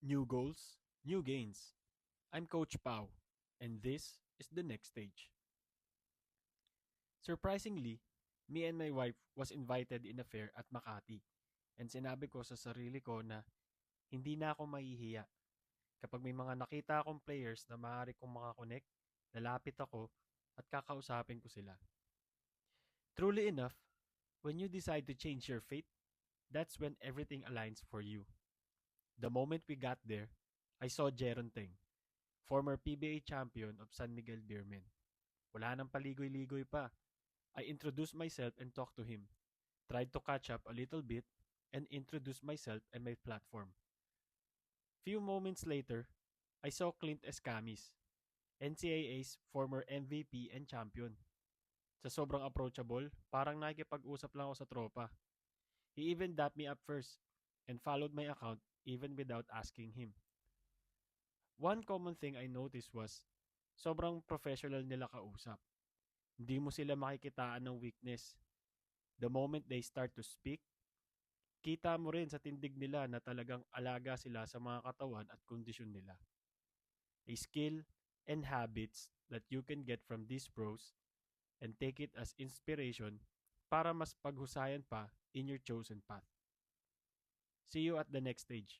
New goals, new gains. I'm Coach Pau, and this is the next stage. Surprisingly, me and my wife was invited in a fair at Makati. And sinabi ko sa sarili ko na hindi na ako mahihiya. Kapag may mga nakita akong players na maaari kong makakonect, lalapit ako at kakausapin ko sila. Truly enough, when you decide to change your fate, that's when everything aligns for you. The moment we got there, I saw Jeron Teng, former PBA champion of San Miguel Beermen. Wala nang paligoy-ligoy pa. I introduced myself and talked to him, tried to catch up a little bit, and introduced myself and my platform. Few moments later, I saw Clint Escamis, NCAA's former MVP and champion. Sa sobrang approachable, parang nakikipag-usap lang ako sa tropa. He even dapped me up first and followed my account even without asking him. One common thing I noticed was sobrang professional nila kausap. Hindi mo sila makikitaan ng weakness. The moment they start to speak, kita mo rin sa tindig nila na talagang alaga sila sa mga katawan at kondisyon nila. A skill and habits that you can get from these pros and take it as inspiration para mas paghusayan pa in your chosen path. See you at the next stage.